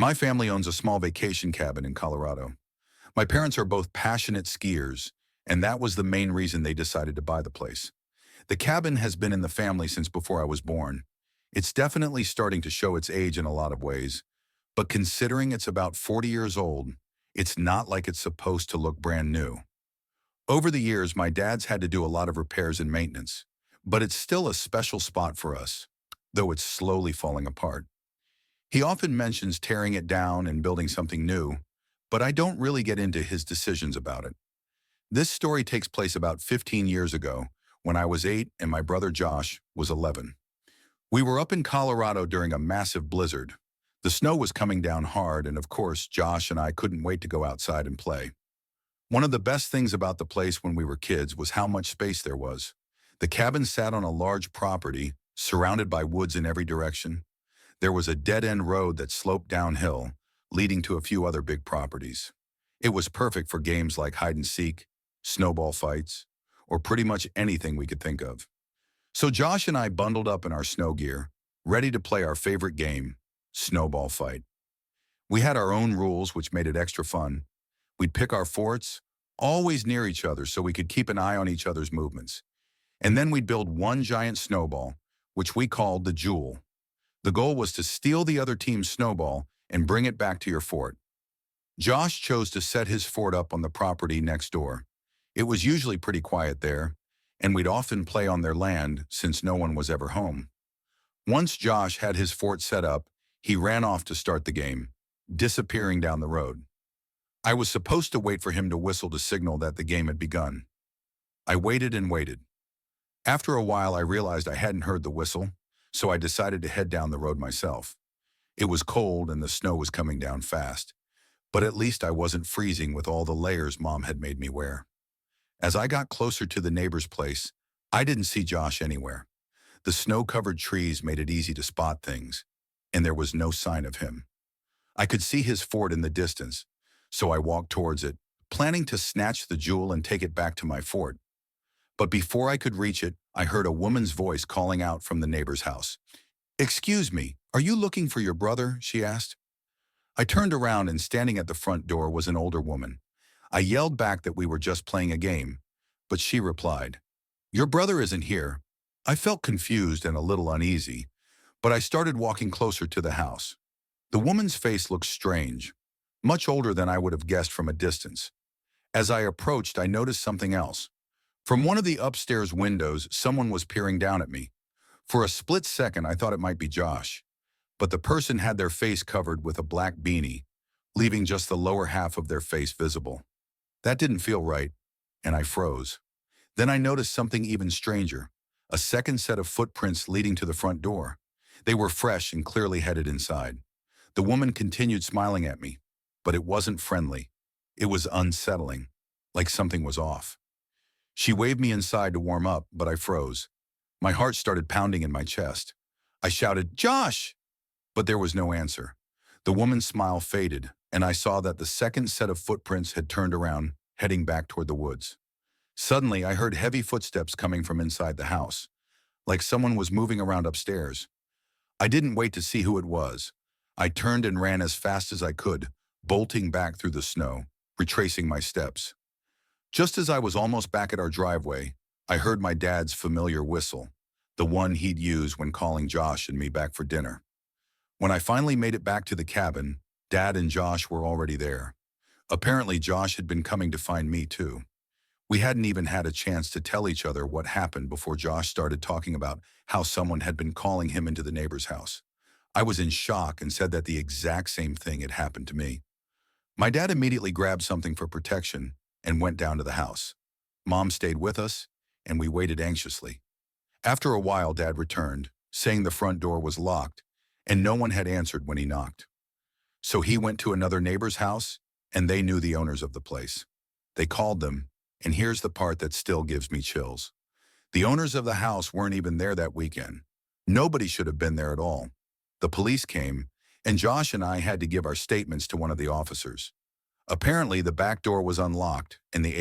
My family owns a small vacation cabin in Colorado. My parents are both passionate skiers, and that was the main reason they decided to buy the place. The cabin has been in the family since before I was born. It's definitely starting to show its age in a lot of ways, but considering it's about 40 years old, it's not like it's supposed to look brand new. Over the years, my dad's had to do a lot of repairs and maintenance, but it's still a special spot for us, though it's slowly falling apart. He often mentions tearing it down and building something new, but I don't really get into his decisions about it. This story takes place about 15 years ago, when I was 8 and my brother Josh was 11. We were up in Colorado during a massive blizzard. The snow was coming down hard, and of course, Josh and I couldn't wait to go outside and play. One of the best things about the place when we were kids was how much space there was. The cabin sat on a large property, surrounded by woods in every direction. There was a dead-end road that sloped downhill, leading to a few other big properties. It was perfect for games like hide-and-seek, snowball fights, or pretty much anything we could think of. So Josh and I bundled up in our snow gear, ready to play our favorite game, snowball fight. We had our own rules, which made it extra fun. We'd pick our forts, always near each other so we could keep an eye on each other's movements. And then we'd build one giant snowball, which we called the jewel. The goal was to steal the other team's snowball and bring it back to your fort. Josh chose to set his fort up on the property next door. It was usually pretty quiet there, and we'd often play on their land since no one was ever home. Once Josh had his fort set up, he ran off to start the game, disappearing down the road. I was supposed to wait for him to whistle to signal that the game had begun. I waited and waited. After a while, I realized I hadn't heard the whistle, so I decided to head down the road myself. It was cold and the snow was coming down fast, but at least I wasn't freezing with all the layers Mom had made me wear. As I got closer to the neighbor's place, I didn't see Josh anywhere. The snow-covered trees made it easy to spot things, and there was no sign of him. I could see his fort in the distance, so I walked towards it, planning to snatch the jewel and take it back to my fort. But before I could reach it, I heard a woman's voice calling out from the neighbor's house. "Excuse me, are you looking for your brother?" she asked. I turned around, and standing at the front door was an older woman. I yelled back that we were just playing a game, but she replied, "Your brother isn't here." I felt confused and a little uneasy, but I started walking closer to the house. The woman's face looked strange, much older than I would have guessed from a distance. As I approached, I noticed something else. From one of the upstairs windows, someone was peering down at me. For a split second, I thought it might be Josh, but the person had their face covered with a black beanie, leaving just the lower half of their face visible. That didn't feel right, and I froze. Then I noticed something even stranger, a second set of footprints leading to the front door. They were fresh and clearly headed inside. The woman continued smiling at me, but it wasn't friendly. It was unsettling, like something was off. She waved me inside to warm up, but I froze. My heart started pounding in my chest. I shouted, "Josh!" But there was no answer. The woman's smile faded, and I saw that the second set of footprints had turned around, heading back toward the woods. Suddenly, I heard heavy footsteps coming from inside the house, like someone was moving around upstairs. I didn't wait to see who it was. I turned and ran as fast as I could, bolting back through the snow, retracing my steps. Just as I was almost back at our driveway, I heard my dad's familiar whistle, the one he'd use when calling Josh and me back for dinner. When I finally made it back to the cabin, Dad and Josh were already there. Apparently, Josh had been coming to find me too. We hadn't even had a chance to tell each other what happened before Josh started talking about how someone had been calling him into the neighbor's house. I was in shock and said that the exact same thing had happened to me. My dad immediately grabbed something for protection and went down to the house. Mom stayed with us, and we waited anxiously. After a while, Dad returned, saying the front door was locked, and no one had answered when he knocked. So he went to another neighbor's house, and they knew the owners of the place. They called them, and here's the part that still gives me chills. The owners of the house weren't even there that weekend. Nobody should have been there at all. The police came, and Josh and I had to give our statements to one of the officers. Apparently, the back door was unlocked, and the